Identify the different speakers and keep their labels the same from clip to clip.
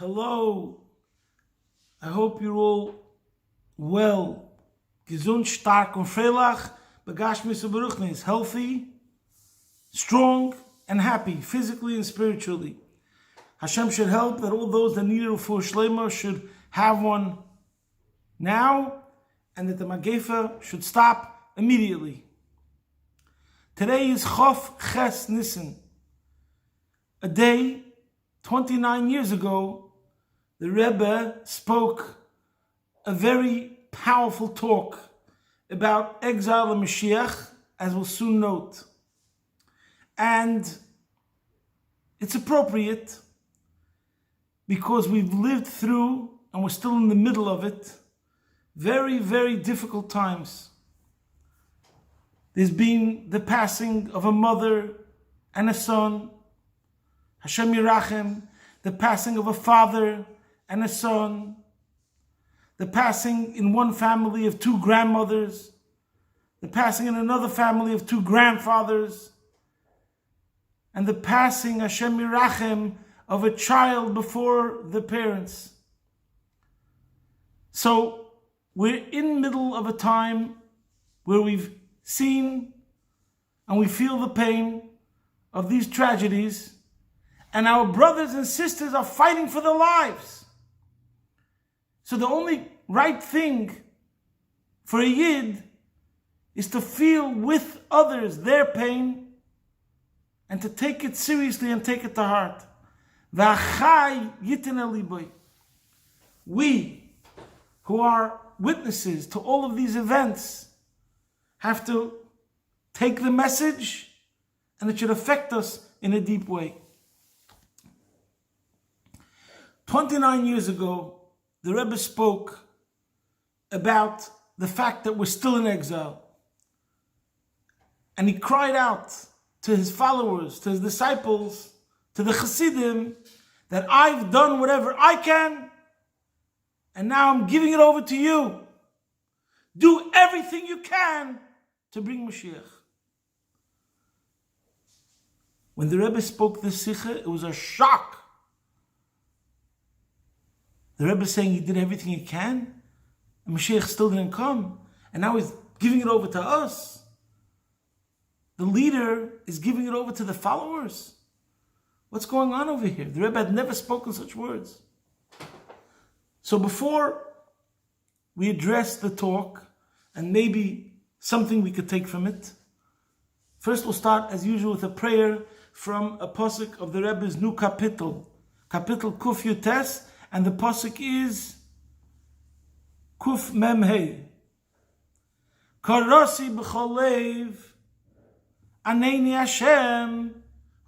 Speaker 1: Hello. I hope you're all well. Gesund, stark und freilach. Begashmis und beruchnis. Healthy, strong, and happy, physically and spiritually. Hashem should help that all those that need it for Shlema should have one now, and that the Magefa should stop immediately. Today is Chof Ches Nissan, a day 29 years ago. The Rebbe spoke a very powerful talk about exile and Mashiach, as we'll soon note. And it's appropriate because we've lived through, and we're still in the middle of it, very, very difficult times. There's been the passing of a mother and a son, Hashem Yirachem, the passing of a father and a son, the passing in one family of two grandmothers, the passing in another family of two grandfathers, and the passing, Hashem Yirachem, of a child before the parents. So we're in the middle of a time where we've seen and we feel the pain of these tragedies, and our brothers and sisters are fighting for their lives. So the only right thing for a Yid is to feel with others their pain and to take it seriously and take it to heart. We, who are witnesses to all of these events, have to take the message, and it should affect us in a deep way. 29 years ago, the Rebbe spoke about the fact that we're still in exile. And he cried out to his followers, to his disciples, to the Chassidim, that I've done whatever I can, and now I'm giving it over to you. Do everything you can to bring Mashiach. When the Rebbe spoke this Sikha, it was a shock. The Rebbe is saying he did everything he can, and Mashiach still didn't come, and now he's giving it over to us. The leader is giving it over to the followers. What's going on over here? The Rebbe had never spoken such words. So before we address the talk, and maybe something we could take from it, first we'll start as usual with a prayer from a pasuk of the Rebbe's new kapitel, Kapitel Kuf Yutes, and the pasuk is Kuf Mem Hey. Karasi b'cholev, Aneni Hashem,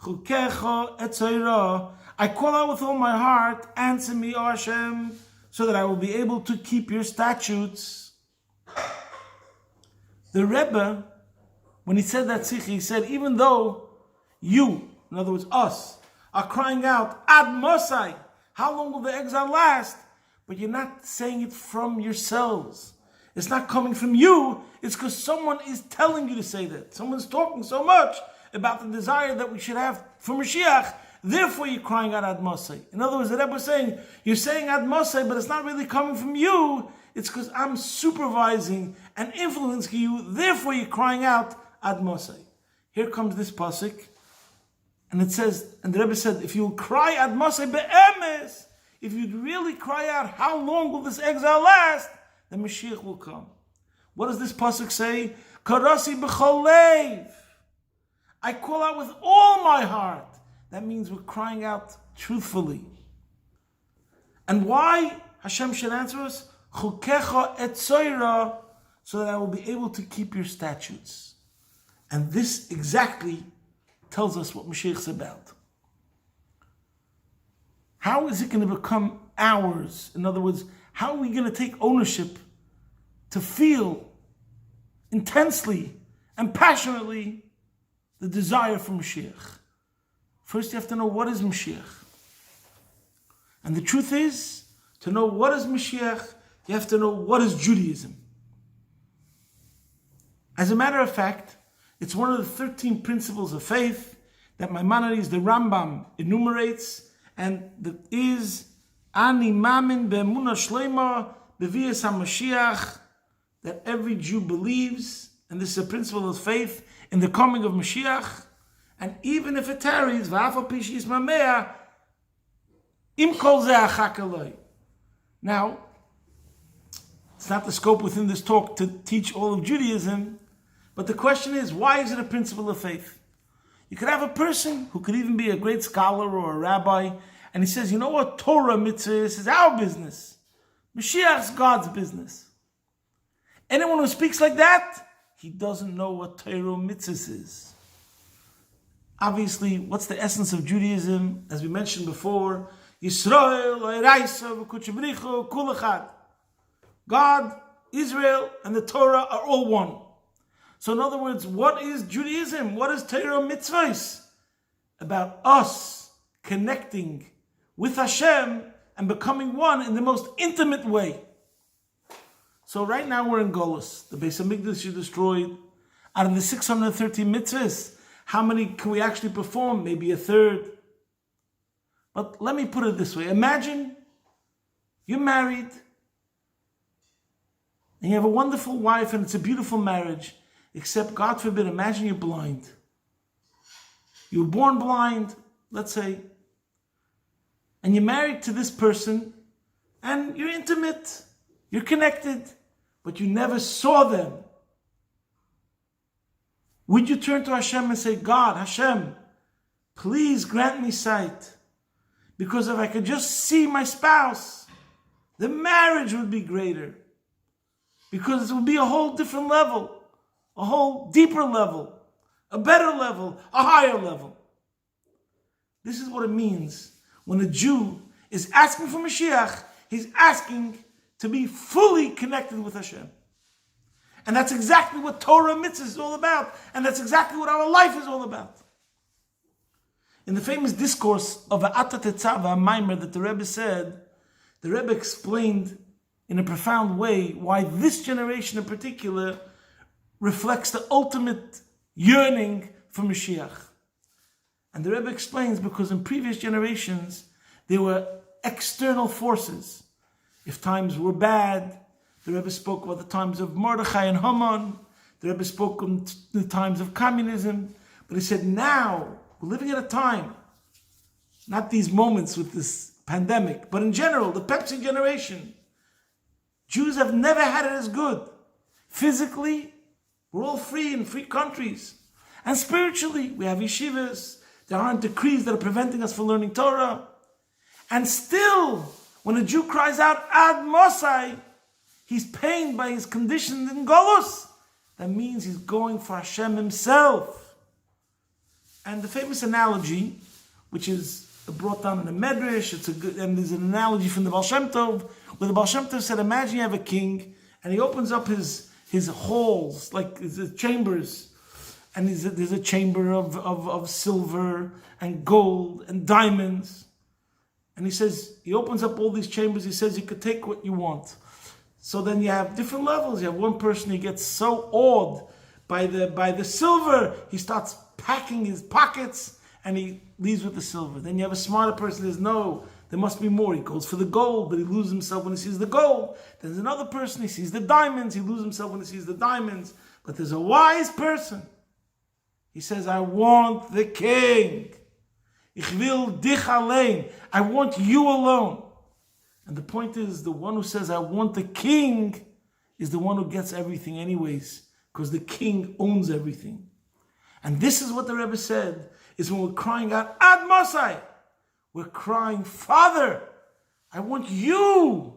Speaker 1: Chukecha etzoira. I call out with all my heart, answer me, O Hashem, so that I will be able to keep your statutes. The Rebbe, when he said that sikh, he said, even though you, in other words us, are crying out, Ad Mosai, how long will the exile last? But you're not saying it from yourselves. It's not coming from you. It's because someone is telling you to say that. Someone's talking so much about the desire that we should have for Mashiach. Therefore, you're crying out Ad Mosai. In other words, the Rebbe was saying, you're saying Ad Mosai, but it's not really coming from you. It's because I'm supervising and influencing you. Therefore, you're crying out Ad Mosai. Here comes this pasuk. And it says, and the Rebbe said, if you cry Ad Mosai be'emes, if you'd really cry out, how long will this exile last? Then Mashiach will come. What does this pasuk say? Karasi b'cholev. I call out with all my heart. That means we're crying out truthfully. And why Hashem should answer us? Chukecha etzoira, so that I will be able to keep your statutes. And this exactly tells us what Mashiach is about. How is it going to become ours? In other words, how are we going to take ownership to feel intensely and passionately the desire for Mashiach? First, you have to know what is Mashiach. And the truth is, to know what is Mashiach, you have to know what is Judaism. As a matter of fact, it's one of the 13 principles of faith that Maimonides, the Rambam, enumerates, and that is Ani mamin be'emunah shleima b'vias HaMashiach, that every Jew believes, and this is a principle of faith, in the coming of Mashiach, and even if it tarries, v'af al pi she'yisma mea, im kol zeh achak eloi. Now, it's not the scope within this talk to teach all of Judaism, but the question is, why is it a principle of faith? You could have a person who could even be a great scholar or a rabbi, and he says, you know what, Torah mitzvah is our business. Mashiach's God's business. Anyone who speaks like that, he doesn't know what Torah mitzvah is. Obviously, what's the essence of Judaism? As we mentioned before, Yisrael, Eiraisa, V'kutzbrichu, Kul Echad. God, Israel, and the Torah are all one. So in other words, what is Judaism? What is Torah mitzvahs? About us connecting with Hashem and becoming one in the most intimate way. So right now we're in Golus. The Beis Hamikdash is destroyed. Out of the 630 mitzvahs, how many can we actually perform? Maybe a third. But let me put it this way. Imagine you're married and you have a wonderful wife and it's a beautiful marriage, except, God forbid, imagine you're blind. You were born blind, let's say, and you're married to this person and you're intimate, you're connected, but you never saw them. Would you turn to Hashem and say, God, Hashem, please grant me sight? Because if I could just see my spouse, the marriage would be greater. Because it would be a whole different level, a whole deeper level, a better level, a higher level. This is what it means when a Jew is asking for Mashiach. He's asking to be fully connected with Hashem. And that's exactly what Torah mitzvah is all about. And that's exactly what our life is all about. In the famous discourse of Ata Tetzava, a mimer that the Rebbe said, the Rebbe explained in a profound way why this generation in particular reflects the ultimate yearning for Mashiach. And the Rebbe explains because in previous generations there were external forces. If times were bad, the Rebbe spoke about the times of Mordechai and Haman. The Rebbe spoke on the times of communism. But he said now, we're living at a time, not these moments with this pandemic, but in general, the Pepsi generation. Jews have never had it as good. Physically, we're all free in free countries. And spiritually, we have yeshivas. There aren't decrees that are preventing us from learning Torah. And still, when a Jew cries out, Ad Mosai, he's pained by his condition in Golus. That means he's going for Hashem himself. And the famous analogy, which is brought down in the Medrash, and there's an analogy from the Baal Shem Tov, where the Baal Shem Tov said, imagine you have a king, and he opens up his halls, like his chambers, and there's a chamber of silver and gold and diamonds. And he says, he opens up all these chambers, he says you could take what you want. So then you have different levels. You have one person, he gets so awed by the silver, he starts packing his pockets and he leaves with the silver. Then you have a smarter person who says, no, there must be more. He goes for the gold, but he loses himself when he sees the gold. Then there's another person, he sees the diamonds, he loses himself when he sees the diamonds. But there's a wise person. He says, I want the king. Ich will dich allein. I want you alone. And the point is, the one who says, I want the king, is the one who gets everything anyways, because the king owns everything. And this is what the Rebbe said, is when we're crying out, Ad Mosai, we're crying, Father, I want you.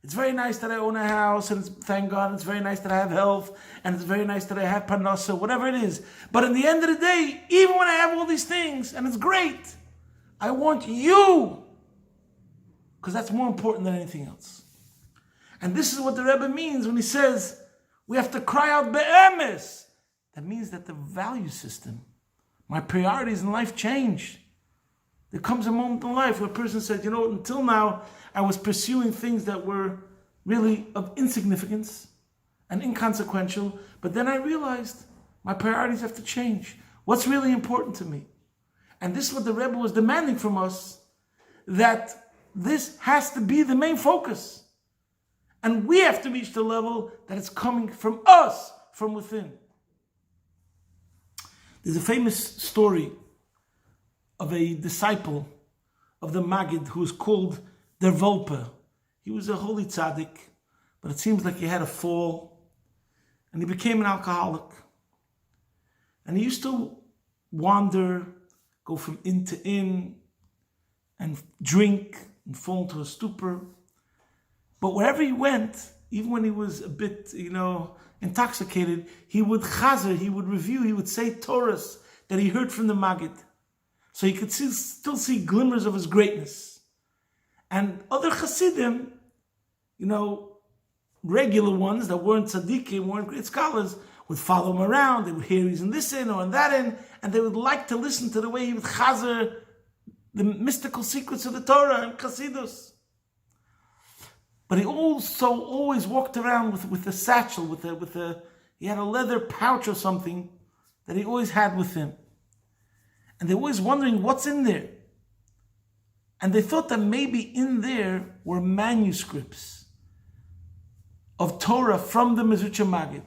Speaker 1: It's very nice that I own a house, and thank God, it's very nice that I have health, and it's very nice that I have parnasa, whatever it is. But in the end of the day, even when I have all these things, and it's great, I want you. Because that's more important than anything else. And this is what the Rebbe means when he says, we have to cry out be'emes. That means that the value system, my priorities in life change. There comes a moment in life where a person says, you know, until now, I was pursuing things that were really of insignificance and inconsequential, but then I realized my priorities have to change. What's really important to me? And this is what the Rebbe was demanding from us, that this has to be the main focus. And we have to reach the level that it's coming from us, from within. There's a famous story of a disciple of the Maggid who was called Der Volpe. He was a holy tzaddik, but it seems like he had a fall, and he became an alcoholic. And he used to wander, go from inn to inn, and drink, and fall into a stupor. But wherever he went, even when he was a bit, intoxicated, he would chazer, he would review, he would say Torahs that he heard from the Maggid. So he could still see glimmers of his greatness. And other Hasidim, regular ones that weren't tzaddikim, weren't great scholars, would follow him around. They would hear he's in this inn or in that inn, and they would like to listen to the way he would chazer the mystical secrets of the Torah and Chassidus. But he also always walked around with a satchel, he had a leather pouch or something that he always had with him. And they were always wondering what's in there. And they thought that maybe in there were manuscripts of Torah from the Mezritcha Maggid.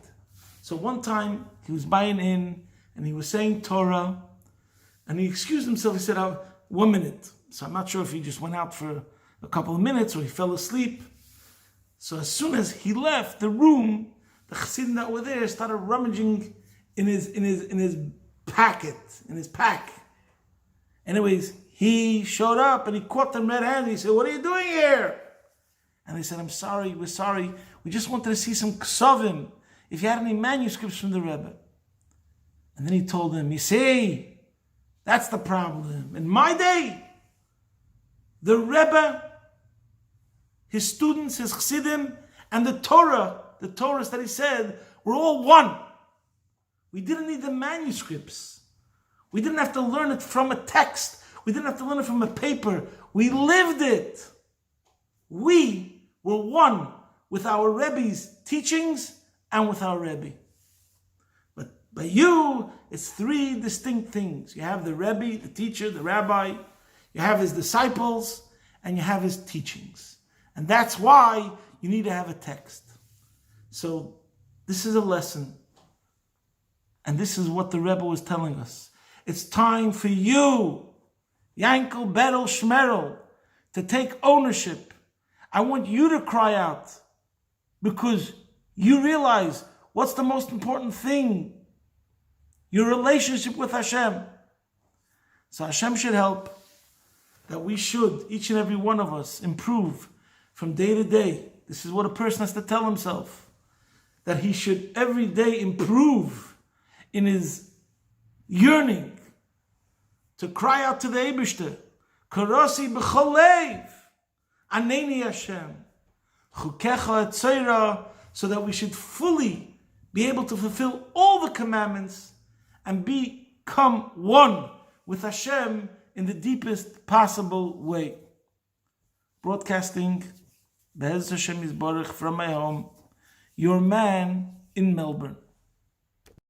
Speaker 1: So one time he was buying in and he was saying Torah, and he excused himself. He said, 1 minute. So I'm not sure if he just went out for a couple of minutes or he fell asleep. So as soon as he left the room, the Chassidim that were there started rummaging in his pack. Anyways, he showed up and he caught them red-handed. He said, "What are you doing here?" And they said, "We're sorry. We just wanted to see some ksovim. If you had any manuscripts from the Rebbe." And then he told them, "You see, that's the problem. In my day, the Rebbe, his students, his chassidim, and the Torahs that he said, were all one. We didn't need the manuscripts. We didn't have to learn it from a text. We didn't have to learn it from a paper. We lived it. We were one with our Rebbe's teachings and with our Rebbe. But by you, it's 3 distinct things. You have the Rebbe, the teacher, the rabbi. You have his disciples, and you have his teachings. And that's why you need to have a text. So this is a lesson. And this is what the Rebbe was telling us. It's time for you, Yankel, Berel, Shmerel, to take ownership. I want you to cry out because you realize what's the most important thing? Your relationship with Hashem. So Hashem should help that we should, each and every one of us, improve from day to day. This is what a person has to tell himself, that he should every day improve in his yearning to cry out to the Eibishter, Karosi b'cholev, Aneni Hashem, Chukecha etzeira, so that we should fully be able to fulfill all the commandments and become one with Hashem in the deepest possible way. Broadcasting Be'ez Hashem Yisborach from my home, your man in Melbourne.